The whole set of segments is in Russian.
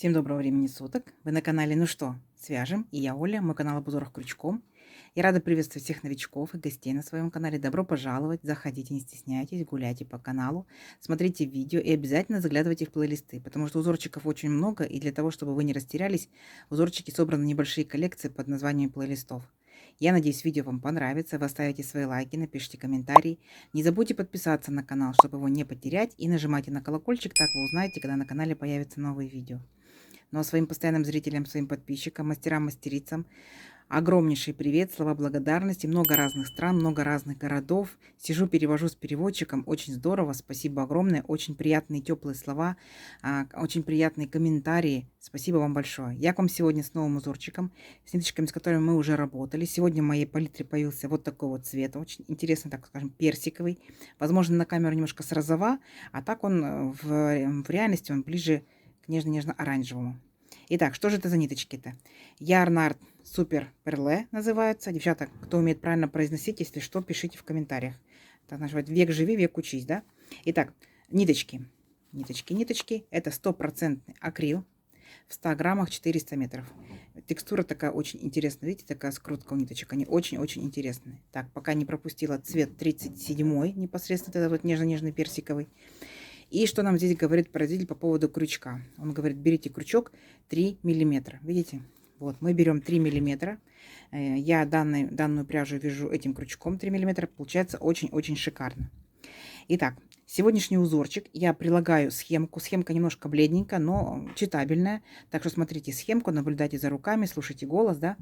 Всем доброго времени суток. Вы на канале «Ну что, свяжем?» И я Оля, мой канал об узорах крючком. Я рада приветствовать всех новичков и гостей на своем канале. Добро пожаловать, заходите, не стесняйтесь, гуляйте по каналу, смотрите видео и обязательно заглядывайте в плейлисты, потому что узорчиков очень много, и для того, чтобы вы не растерялись, узорчики собраны небольшие коллекции под названием плейлистов. Я надеюсь, видео вам понравится, вы оставите свои лайки, напишите комментарии. Не забудьте подписаться на канал, чтобы его не потерять, и нажимайте на колокольчик, так вы узнаете, когда на канале появятся новые видео. Ну а своим постоянным зрителям, своим подписчикам, мастерам-мастерицам огромнейший привет, слова благодарности. Много разных стран, много разных городов. Сижу, перевожу с переводчиком. Очень здорово, спасибо огромное. Очень приятные, теплые слова, очень приятные комментарии. Спасибо вам большое. Я к вам сегодня с новым узорчиком, с ниточками, с которыми мы уже работали. Сегодня в моей палитре появился вот такой вот цвет. Очень интересный, так скажем, персиковый. Возможно, на камеру немножко срозова, а так он в реальности он ближе к нежно-нежно-оранжевому. Итак, что же это за ниточки-то? Ярнард Супер Перле называются. Девчата, кто умеет правильно произносить, если что, пишите в комментариях. Так называют век живи, век учись, да? Итак, ниточки. Ниточки. Это 100% акрил. В 100 граммах 400 метров. Текстура такая очень интересная. Видите, такая скрутка у ниточек. Они очень-очень интересные. Так, пока не пропустила цвет 37-й, непосредственно этот вот нежно-нежный персиковый. И что нам здесь говорит производитель по поводу крючка? Он говорит, берите крючок 3 миллиметра. Видите? Вот, мы берем 3 миллиметра. Я данную пряжу вяжу этим крючком 3 миллиметра. Получается очень-очень шикарно. Итак, сегодняшний узорчик. Я прилагаю схемку. Схемка немножко бледненькая, но читабельная. Так что смотрите схемку, наблюдайте за руками, слушайте голос, да?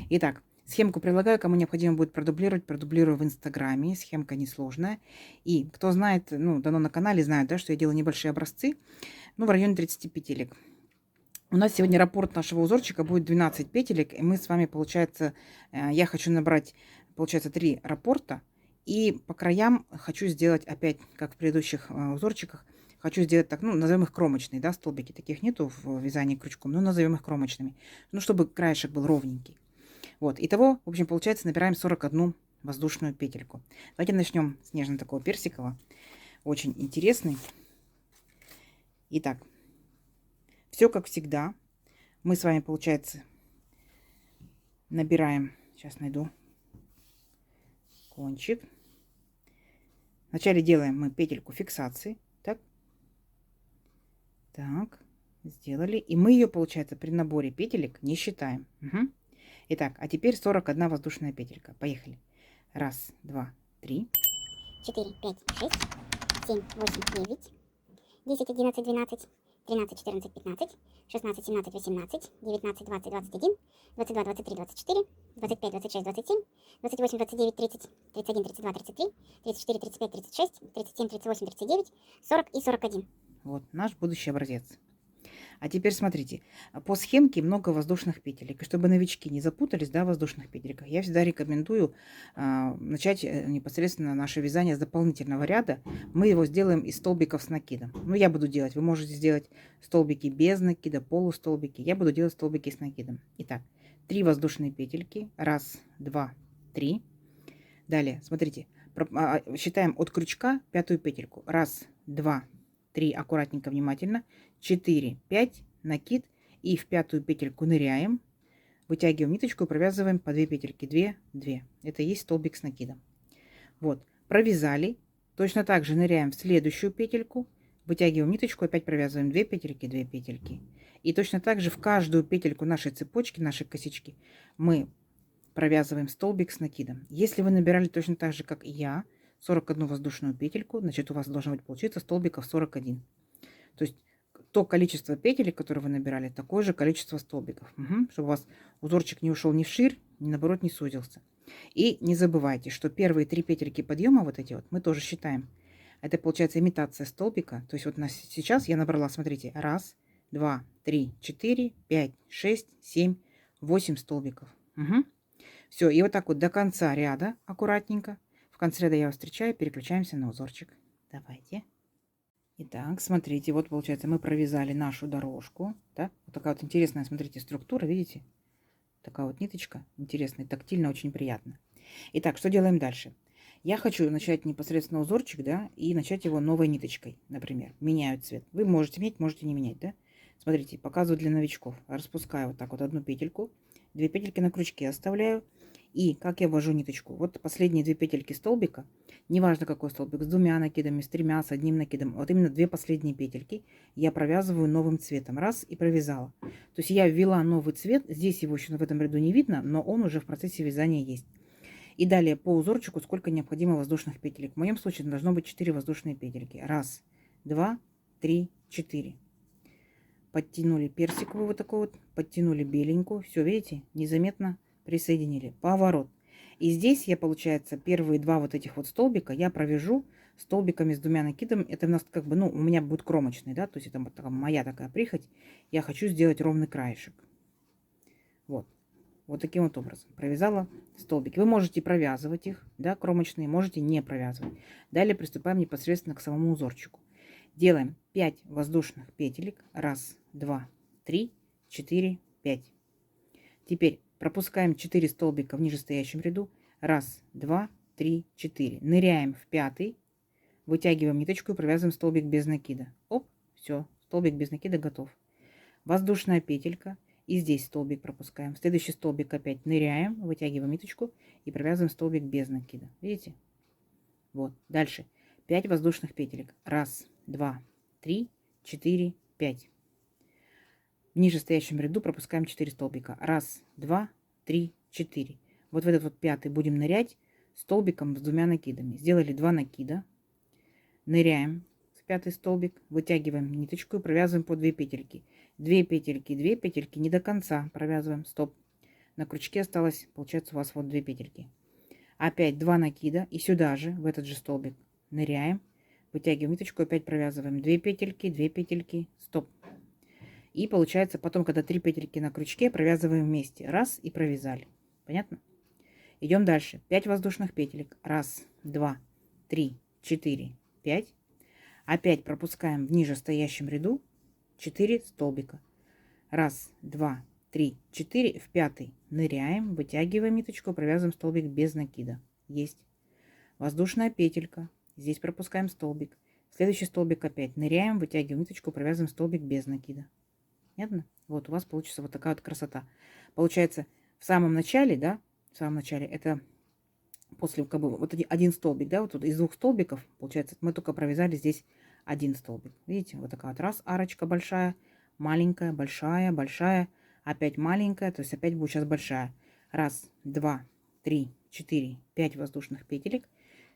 Итак, схемку прилагаю, кому необходимо будет продублировать, продублирую в Инстаграме. Схемка несложная. И кто знает, ну, давно на канале знает, да, что я делаю небольшие образцы, ну, в районе 30 петелек. У нас сегодня раппорт нашего узорчика будет 12 петелек, и мы с вами, получается, я хочу набрать, получается, 3 раппорта, и по краям хочу сделать опять, как в предыдущих узорчиках, хочу сделать так, ну, назовем их кромочные, да, столбики, таких нету в вязании крючком, но назовем их кромочными, ну, чтобы краешек был ровненький. Вот, итого, в общем, получается, набираем 41 воздушную петельку. Давайте начнем с нежно такого персикового, очень интересный. Итак, все как всегда. Мы с вами, получается, набираем, сейчас найду кончик. Вначале делаем мы петельку фиксации. Так, сделали. И мы ее, получается, при наборе петелек не считаем. Угу. Итак, а теперь 41 воздушная петелька. Поехали. 1, 2, 3. 4, 5, 6, 7, 8, 9, 10, 11, 12, 13, 14, 15, 16, 17, 18, 19, 20, 21, 22, 23, 24, 25, 26, 27, 28, 29, 30, 31, 32, 33, 34, 35, 36, 37, 38, 39, 40 и 41. Вот наш будущий образец. А теперь смотрите, по схемке много воздушных петелек. И чтобы новички не запутались, да, в воздушных петельках, я всегда рекомендую начать непосредственно наше вязание с дополнительного ряда. Мы его сделаем из столбиков с накидом. Ну, я буду делать, вы можете сделать столбики без накида, полустолбики. Я буду делать столбики с накидом. Итак, 3 воздушные петельки. 1, 2, 3. Далее, смотрите, считаем от крючка 5-ю петельку. 1, 2, 3, аккуратненько, внимательно. 4, 5, накид. И в 5-ю петельку ныряем. Вытягиваем ниточку и провязываем по 2 петельки. 2, 2. Это и есть столбик с накидом. Вот, провязали. Точно так же ныряем в следующую петельку. Вытягиваем ниточку, опять провязываем 2 петельки, 2 петельки. И точно так же в каждую петельку нашей цепочки, нашей косички мы провязываем столбик с накидом. Если вы набирали точно так же, как и я, 41 воздушную петельку, значит, у вас должно быть получиться столбиков 41. То есть то количество петелек, которые вы набирали, такое же количество столбиков. Угу. Чтобы у вас узорчик не ушел ни вширь, ни наоборот не сузился. И не забывайте, что первые 3 петельки подъема, вот эти вот, мы тоже считаем. Это получается имитация столбика. То есть вот сейчас я набрала, смотрите, 1, 2, 3, 4, 5, 6, 7, 8 столбиков. Угу. Все, и вот так вот до конца ряда аккуратненько. В конце ряда я вас встречаю, переключаемся на узорчик. Давайте. Итак, смотрите, вот получается мы провязали нашу дорожку. Да? Вот такая вот интересная, смотрите, структура, видите? Такая вот ниточка интересная, тактильно, очень приятно. Итак, что делаем дальше? Я хочу начать непосредственно узорчик, да, и начать его новой ниточкой, например. Меняю цвет. Вы можете менять, можете не менять, да? Смотрите, показываю для новичков. Распускаю вот так вот одну петельку, 2 петельки на крючке оставляю. И как я ввожу ниточку? Вот последние 2 петельки столбика, неважно какой столбик, с 2 накидами, с 3, с 1 накидом, вот именно 2 последние петельки я провязываю новым цветом. Раз, и провязала. То есть я ввела новый цвет, здесь его еще в этом ряду не видно, но он уже в процессе вязания есть. И далее по узорчику сколько необходимо воздушных петелек. В моем случае должно быть 4 воздушные петельки. Раз, 2, 3, 4. Подтянули персиковую вот такую вот, подтянули беленькую. Все, видите, незаметно присоединили. Поворот. И здесь я, получается, первые 2 вот этих вот столбика я провяжу столбиками с 2 накидами. Это у нас как бы, ну, у меня будет кромочный, да, то есть это вот моя такая прихоть. Я хочу сделать ровный краешек. Вот. Вот таким вот образом провязала столбики. Вы можете провязывать их, да, кромочные, можете не провязывать. Далее приступаем непосредственно к самому узорчику. Делаем 5 воздушных петелек. Раз, 2, 3, 4, 5. Теперь пропускаем 4 столбика в нижестоящем ряду. Раз, 2, 3, 4. Ныряем в 5, вытягиваем ниточку и провязываем столбик без накида. Оп, все, столбик без накида готов. Воздушная петелька. И здесь столбик пропускаем. В следующий столбик опять ныряем, вытягиваем ниточку и провязываем столбик без накида. Видите? Вот. Дальше. 5 воздушных петелек. Раз, 2, 3, 4, 5. В нижестоящем ряду пропускаем 4 столбика. Раз, 2, 3, 4. Вот в этот вот 5 будем нырять столбиком с 2 накидами. Сделали 2 накида. Ныряем в 5 столбик, вытягиваем ниточку и провязываем по 2 петельки. 2 петельки, 2 петельки, не до конца провязываем. Стоп. На крючке осталось, получается, у вас вот 2 петельки. Опять 2 накида и сюда же, в этот же столбик, ныряем, вытягиваем ниточку, опять провязываем 2 петельки, 2 петельки, стоп. И получается потом, когда 3 петельки на крючке, провязываем вместе. Раз и провязали. Понятно? Идем дальше. 5 воздушных петелек. Раз, 2, 3, 4, 5. Опять пропускаем в нижестоящем ряду 4 столбика. Раз, 2, 3, 4. В 5 ныряем, вытягиваем ниточку, провязываем столбик без накида. Есть. Воздушная петелька. Здесь пропускаем столбик. Следующий столбик опять ныряем, вытягиваем ниточку, провязываем столбик без накида. Понятно? Вот у вас получится вот такая вот красота. Получается, в самом начале, да, в самом начале это после как бы вот один столбик, да, вот тут из 2 столбиков, получается, мы только провязали здесь 1 столбик. Видите, вот такая вот раз арочка большая, маленькая, большая, большая, опять маленькая, то есть опять будет сейчас большая. Раз, 2, 3, 4, 5 воздушных петелек,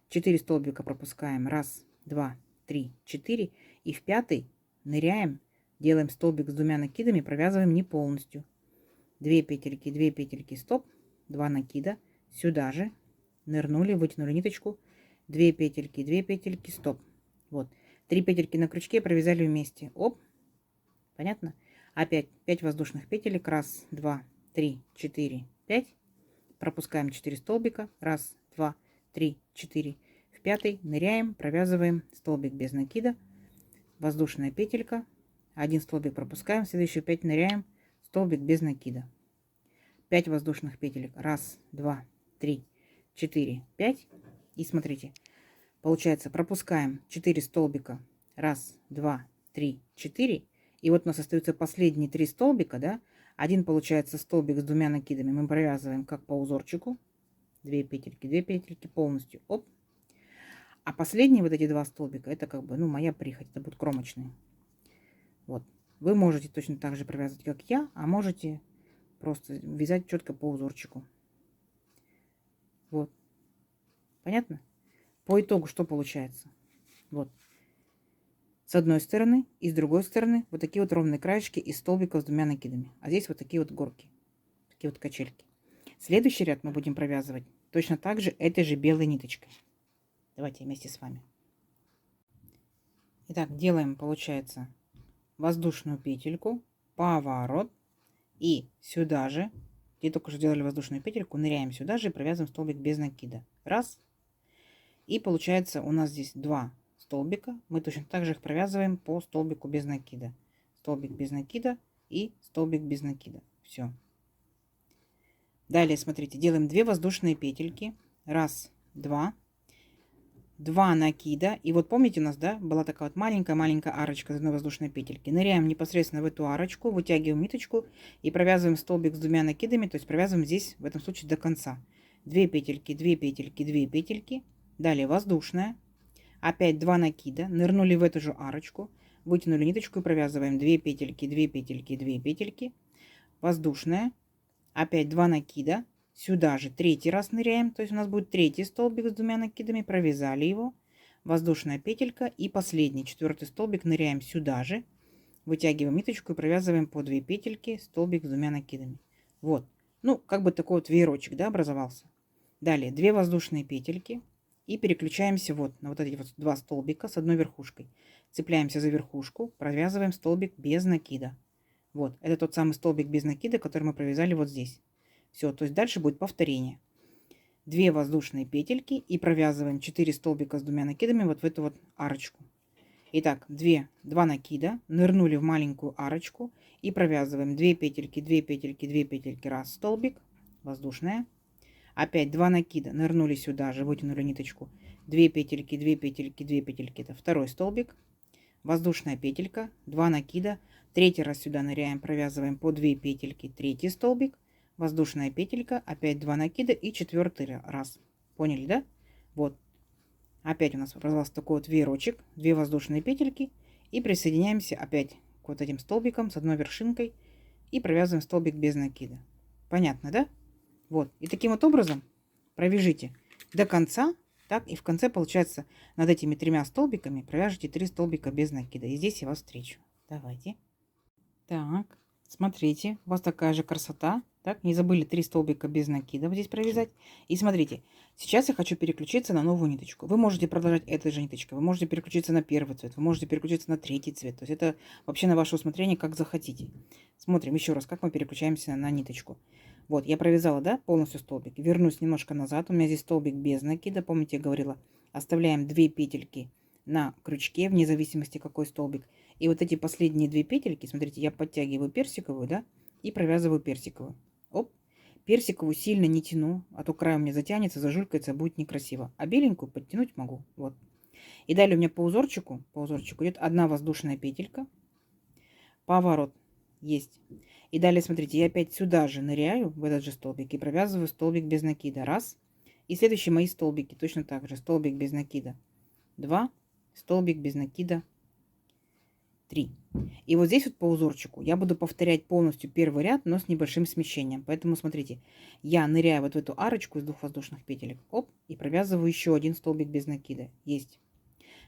4 столбика пропускаем, раз, 2, 3, 4, и в 5 ныряем, делаем столбик с 2 накидами, провязываем не полностью. 2 петельки, стоп, 2 накида, сюда же, нырнули, вытянули ниточку, 2 петельки, стоп. Вот, 3 петельки на крючке провязали вместе. Оп, понятно? Опять 5 воздушных петелек, раз, 2, 3, 4, 5. Пропускаем 4 столбика, раз, 2, 3, 4. В 5 ныряем, провязываем столбик без накида, воздушная петелька, 1 столбик пропускаем, в следующую 5 ныряем, столбик без накида. 5 воздушных петелек, раз, 2, 3, 4, 5. И смотрите, получается, пропускаем 4 столбика, раз, 2, 3, 4. И вот у нас остаются последние 3 столбика, да. Один получается столбик с 2 накидами, мы провязываем как по узорчику. 2 петельки полностью, оп. А последние вот эти 2 столбика, это как бы, ну, моя прихоть, это будут кромочные. Вот. Вы можете точно так же провязывать, как я, а можете просто вязать четко по узорчику. Вот. Понятно? По итогу что получается? Вот. С одной стороны и с другой стороны вот такие вот ровные краешки из столбиков с 2 накидами. А здесь вот такие вот горки. Такие вот качельки. Следующий ряд мы будем провязывать точно так же этой же белой ниточкой. Давайте вместе с вами. Итак, делаем, получается, воздушную петельку, поворот, и сюда же, где только что делали воздушную петельку, ныряем сюда же и провязываем столбик без накида. Раз. И получается у нас здесь 2 столбика. Мы точно так же их провязываем по столбику без накида. Столбик без накида и столбик без накида. Все. Далее, смотрите, делаем 2 воздушные петельки. Раз, 2. 2 накида. И вот помните, у нас, да, была такая вот маленькая-маленькая арочка из одной воздушной петельки. Ныряем непосредственно в эту арочку, вытягиваем ниточку и провязываем столбик с 2 накидами, то есть провязываем здесь, в этом случае, до конца. 2 петельки, 2 петельки, 2 петельки. Далее воздушная. Опять 2 накида. Нырнули в эту же арочку, вытянули ниточку и провязываем 2 петельки, 2 петельки, 2 петельки. Воздушная. Опять 2 накида. Сюда же третий раз ныряем, то есть у нас будет третий столбик с 2 накидами, провязали его, воздушная петелька и последний, четвертый столбик, ныряем сюда же, вытягиваем ниточку и провязываем по 2 петельки, столбик с 2 накидами. Вот, ну, как бы такой вот веерочек, да, образовался. Далее 2 воздушные петельки и переключаемся вот на вот эти вот 2 столбика с одной верхушкой. Цепляемся за верхушку, провязываем столбик без накида. Вот, это тот самый столбик без накида, который мы провязали вот здесь. Все, то есть дальше будет повторение. 2 воздушные петельки и провязываем 4 столбика с 2 накидами вот в эту вот арочку. Итак, 2 накида, нырнули в маленькую арочку и провязываем 2 петельки, 2 петельки, 2 петельки, раз столбик, воздушная. Опять 2 накида, нырнули сюда же, вытянули ниточку, 2 петельки, 2 петельки, 2 петельки, это второй столбик, воздушная петелька, 2 накида, третий раз сюда ныряем, провязываем по 2 петельки, третий столбик, воздушная петелька, опять 2 накида и четвертый раз. Поняли, да? Вот. Опять у нас образовался такой вот веерочек, 2 воздушные петельки и присоединяемся опять к вот этим столбикам с одной вершинкой и провязываем столбик без накида. Понятно, да? Вот. И таким вот образом провяжите до конца, так, и в конце, получается, над этими 3 столбиками провяжите 3 столбика без накида. И здесь я вас встречу. Давайте. Так, смотрите, у вас такая же красота. Так, не забыли 3 столбика без накида здесь провязать. И смотрите, сейчас я хочу переключиться на новую ниточку. Вы можете продолжать этой же ниточкой, вы можете переключиться на первый цвет, вы можете переключиться на третий цвет. То есть это вообще на ваше усмотрение, как захотите. Смотрим еще раз, как мы переключаемся на ниточку. Вот, я провязала, да, полностью столбик. Вернусь немножко назад. У меня здесь столбик без накида. Помните, я говорила, оставляем 2 петельки на крючке, вне зависимости, какой столбик. И вот эти последние 2 петельки, смотрите, я подтягиваю персиковую, да, и провязываю персиковую. Оп. Персиковую сильно не тяну, а то край у меня затянется, зажулькается, будет некрасиво. А беленькую подтянуть могу. Вот. И далее у меня по узорчику идет 1 воздушная петелька. Поворот есть. И далее, смотрите, я опять сюда же ныряю, в этот же столбик, и провязываю столбик без накида. Раз. И следующие мои столбики точно так же. Столбик без накида. 2. Столбик без накида. 3. И вот здесь вот по узорчику я буду повторять полностью первый ряд, но с небольшим смещением. Поэтому смотрите, я ныряю вот в эту арочку из 2 воздушных петелек, оп, и провязываю еще 1 столбик без накида. Есть.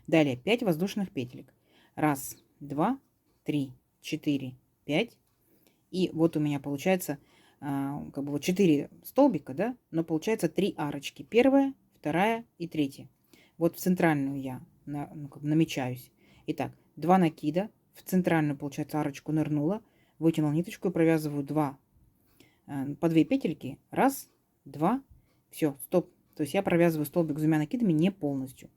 Далее 5 воздушных петелек. 1, 2, 3, 4, 5. И вот у меня получается как бы вот 4 столбика, да, но получается 3 арочки. Первая, вторая и третья. Вот в центральную я как бы намечаюсь. Итак, 2 накида, в центральную, получается, арочку нырнула, вытянула ниточку и провязываю 2, по 2 петельки. 1, 2, все, стоп. То есть я провязываю столбик с 2 накидами не полностью.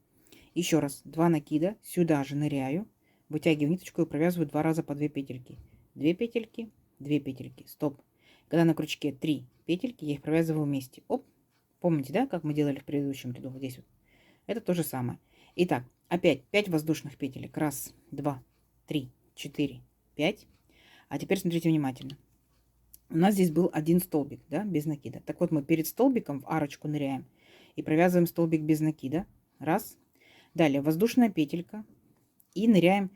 Еще раз, 2 накида, сюда же ныряю, вытягиваю ниточку и провязываю 2 раза по 2 петельки. 2 петельки, 2 петельки, стоп. Когда на крючке 3 петельки, я их провязываю вместе. Оп, помните, да, как мы делали в предыдущем ряду, вот здесь вот. Это то же самое. Итак, опять 5 воздушных петелек. 1, 2, 3, 4, 5. А теперь смотрите внимательно. У нас здесь был 1 столбик, да, без накида. Так вот, мы перед столбиком в арочку ныряем и провязываем столбик без накида. 1. Далее воздушная петелька. И ныряем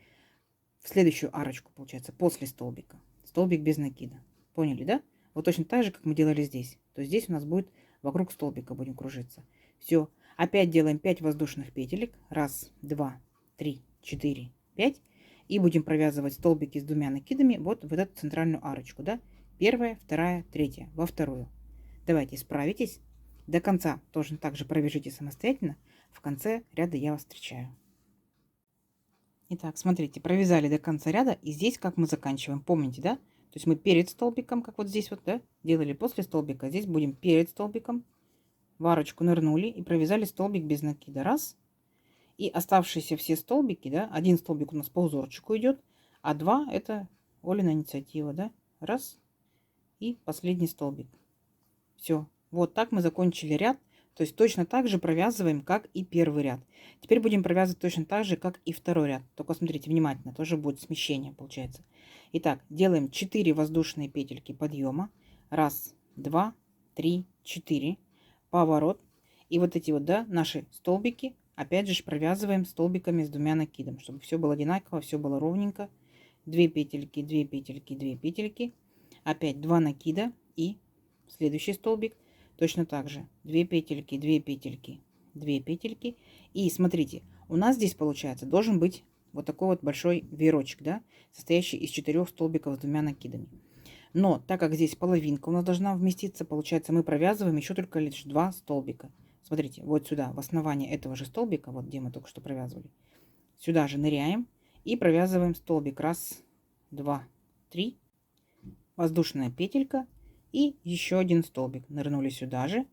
в следующую арочку, получается, после столбика. Столбик без накида. Поняли, да? Вот точно так же, как мы делали здесь. То есть здесь у нас будет вокруг столбика будем кружиться. Все. Опять делаем 5 воздушных петелек. 1, 2, 3, 4, 5. И будем провязывать столбики с 2 накидами вот в эту центральную арочку, да? Первая, вторая, третья, во вторую. Давайте справитесь. До конца тоже так же провяжите самостоятельно. В конце ряда я вас встречаю. Итак, смотрите, провязали до конца ряда. И здесь как мы заканчиваем. Помните, да? То есть мы перед столбиком, как вот здесь вот, да, делали после столбика. Здесь будем перед столбиком. В арочку нырнули и провязали столбик без накида. 1. И оставшиеся все столбики, да, 1 столбик у нас по узорчику идет, а 2 это Олина инициатива, да. 1. И последний столбик. Все. Вот так мы закончили ряд То есть точно так же провязываем, как и первый ряд. Теперь будем провязывать точно так же, как и второй ряд. Только смотрите внимательно, тоже будет смещение получается. Итак, делаем 4 воздушные петельки подъема. Раз, два, три, 4. Поворот. И вот эти вот, да, наши столбики, опять же провязываем столбиками с двумя накидом, чтобы все было одинаково, все было ровненько. 2 петельки, 2 петельки, 2 петельки. Опять 2 накида и следующий столбик. Точно так же 2 петельки, 2 петельки, 2 петельки. И смотрите, у нас здесь получается должен быть вот такой вот большой веерочек, да, состоящий из 4 столбиков с двумя накидами. Но так как здесь половинка у нас должна вместиться, получается мы провязываем еще только лишь 2 столбика. Смотрите, вот сюда, в основание этого же столбика, вот где мы только что провязывали, сюда же ныряем и провязываем столбик. Раз, два, три, воздушная петелька. И еще один столбик. Нырнули сюда же,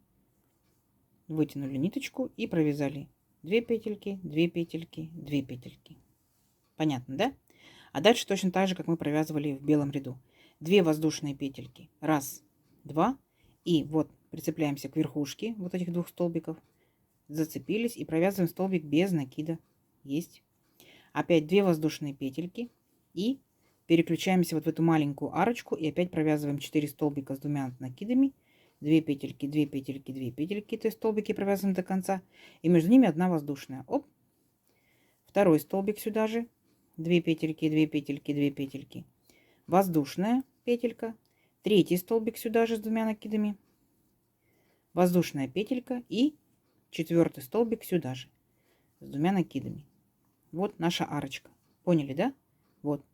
вытянули ниточку и провязали 2 петельки, 2 петельки, 2 петельки. Понятно, да? А дальше точно так же, как мы провязывали в белом ряду. 2 воздушные петельки. Раз, два. И вот прицепляемся к верхушке вот этих двух столбиков. Зацепились и провязываем столбик без накида. Есть. Опять 2 воздушные петельки. И переключаемся вот в эту маленькую арочку и опять провязываем 4 столбика с двумя накидами. 2 петельки, 2 петельки, 2 петельки, то есть столбики провязываем до конца. И между ними одна воздушная. Оп. Второй столбик сюда же. 2 петельки, 2 петельки, 2 петельки. Воздушная петелька. Третий столбик сюда же с двумя накидами. Воздушная петелька. И четвертый столбик сюда же с двумя накидами. Вот наша арочка. Поняли, да? Вот.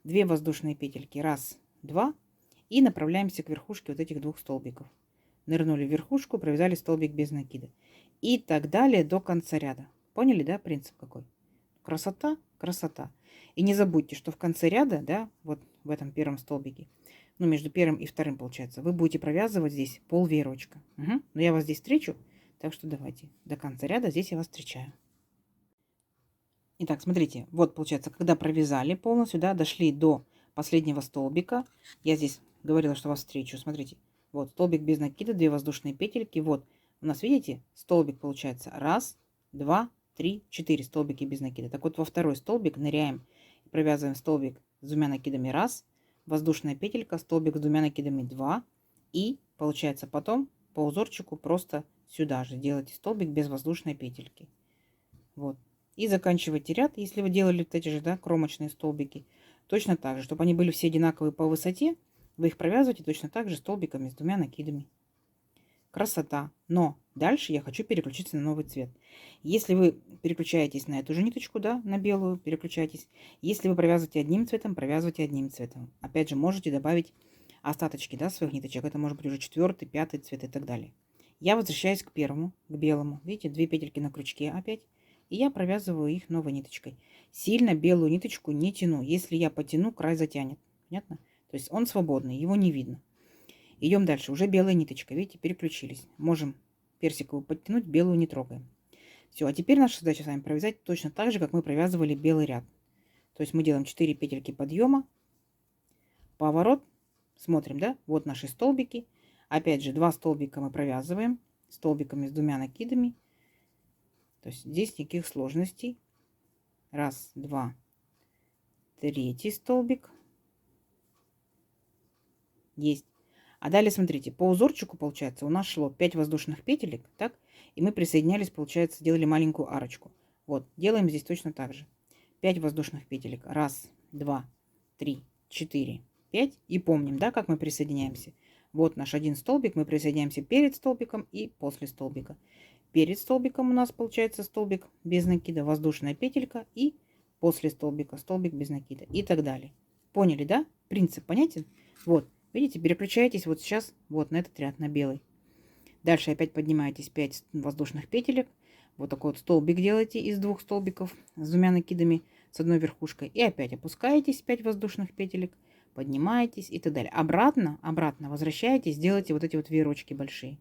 2 воздушные петельки. Раз, два. И направляемся к верхушке вот этих двух столбиков. Нырнули в верхушку, провязали столбик без накида. И так далее до конца ряда. Поняли, да, принцип какой? Красота, красота. И не забудьте, что в конце ряда, да, вот в этом первом столбике, ну, между первым и вторым, получается, вы будете провязывать здесь пол веерочка. Угу. Но я вас здесь встречу, так что давайте до конца ряда здесь я вас встречаю. Итак, смотрите, вот получается, когда провязали полностью, да, дошли до последнего столбика. Я здесь говорила, что вас встречу. Смотрите, вот столбик без накида, 2 воздушные петельки. Вот у нас, видите, столбик получается. Раз, два, три, 4 столбики без накида. Так вот, во второй столбик ныряем и провязываем столбик с двумя накидами. Раз, воздушная петелька, столбик с двумя накидами. 2. И получается потом по узорчику просто сюда же делайте столбик без воздушной петельки. Вот. И заканчивайте ряд, если вы делали вот эти же, да, кромочные столбики. Точно так же, чтобы они были все одинаковые по высоте, вы их провязываете точно так же столбиками с двумя накидами. Красота. Но дальше я хочу переключиться на новый цвет. Если вы переключаетесь на эту же ниточку, да, на белую, переключайтесь. Если вы провязываете одним цветом, провязывайте одним цветом. Опять же, можете добавить остаточки, да, своих ниточек. Это может быть уже 4-й, 5-й цвет и так далее. Я возвращаюсь к первому, к белому. Видите, 2 петельки на крючке опять. И я провязываю их новой ниточкой. Сильно белую ниточку не тяну. Если я потяну, край затянет. Понятно? То есть он свободный, его не видно. Идем дальше. Уже белая ниточка. Видите, переключились. Можем персиковую подтянуть, белую не трогаем. Все, а теперь наша задача с вами провязать точно так же, как мы провязывали белый ряд. То есть мы делаем 4 петельки подъема, поворот, смотрим, да, вот наши столбики. Опять же, 2 столбика мы провязываем столбиками с двумя накидами. То есть здесь никаких сложностей. Раз, два, третий столбик. Есть. А далее, смотрите, по узорчику, получается, у нас шло 5 воздушных петелек, так? И мы присоединялись, получается, делали маленькую арочку. Вот, делаем здесь точно так же. 5 воздушных петелек. Раз, два, три, 4, 5. И помним, да, как мы присоединяемся. Вот наш один столбик, мы присоединяемся перед столбиком и после столбика. Перед столбиком у нас получается столбик без накида, воздушная петелька, и после столбика столбик без накида и так далее. Поняли, да? Принцип понятен? Вот, видите, переключаетесь вот сейчас вот на этот ряд, на белый. Дальше опять поднимаетесь 5 воздушных петелек. Вот такой вот столбик делаете из 2 столбиков с двумя накидами, с одной верхушкой. И опять опускаетесь 5 воздушных петелек, поднимаетесь и так далее. Обратно возвращаетесь, делаете вот эти вот веерочки большие.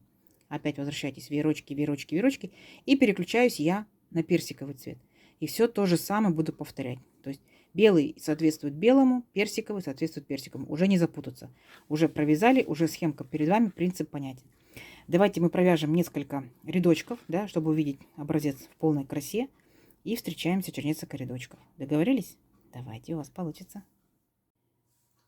Опять возвращайтесь, веерочки, веерочки, веерочки. И переключаюсь я на персиковый цвет. И все то же самое буду повторять. То есть белый соответствует белому, персиковый соответствует персиковому. Уже не запутаться. Уже провязали, уже схемка перед вами, принцип понятен. Давайте мы провяжем несколько рядочков, да, чтобы увидеть образец в полной красе. И встречаемся через несколько рядочков. Договорились? Давайте, у вас получится.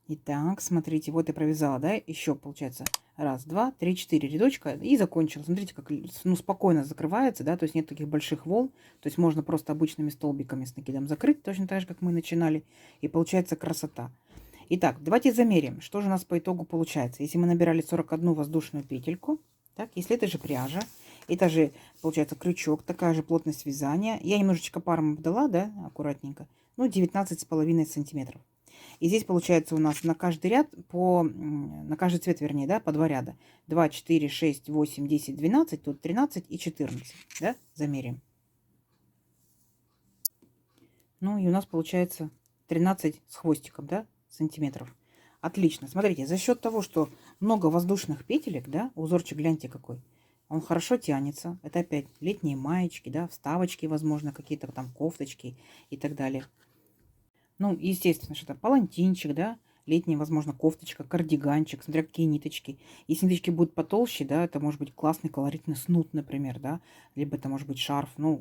Итак, смотрите, вот я провязала, да, еще получается 1, 2, 3, 4 рядочка и закончила. Смотрите, как спокойно закрывается, да, то есть нет таких больших волн, то есть можно просто обычными столбиками с накидом закрыть, точно так же, как мы начинали, и получается красота. Итак, давайте замерим, что же у нас по итогу получается. Если мы набирали 41 воздушную петельку, так, если это же пряжа, это же получается крючок, такая же плотность вязания. Я немножечко паром обдала, да, аккуратненько, ну 19,5 сантиметров. И здесь получается у нас на каждый ряд, на каждый цвет, вернее, да, по 2 ряда. 2, 4, 6, 8, 10, 12, тут 13 и 14, да, замерим. Ну и у нас получается 13 с хвостиком, да, сантиметров. Отлично. Смотрите, за счет того, что много воздушных петелек, да, узорчик, гляньте какой, он хорошо тянется. Это опять летние маечки, да, вставочки, возможно, какие-то там кофточки и так далее. Ну, естественно, что это палантинчик, да, летняя, возможно, кофточка, кардиганчик, смотря какие ниточки. Если ниточки будут потолще, да, это может быть классный колоритный снуд, например, да, либо это может быть шарф. Ну,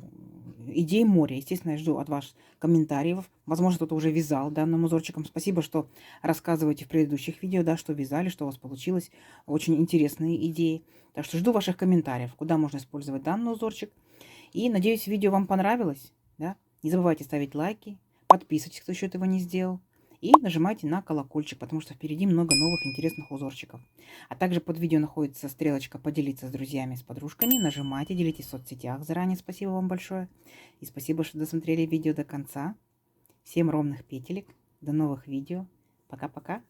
идей море. Естественно, я жду от вас комментариев. Возможно, кто-то уже вязал данным узорчиком. Спасибо, что рассказываете в предыдущих видео, да, что вязали, что у вас получилось. Очень интересные идеи. Так что жду ваших комментариев, куда можно использовать данный узорчик. И надеюсь, видео вам понравилось, да. Не забывайте ставить лайки. Подписывайтесь, кто еще этого не сделал. И нажимайте на колокольчик, потому что впереди много новых интересных узорчиков. А также под видео находится стрелочка «Поделиться с друзьями, с подружками». Нажимайте, делитесь в соцсетях. Заранее спасибо вам большое. И спасибо, что досмотрели видео до конца. Всем ровных петелек. До новых видео. Пока-пока.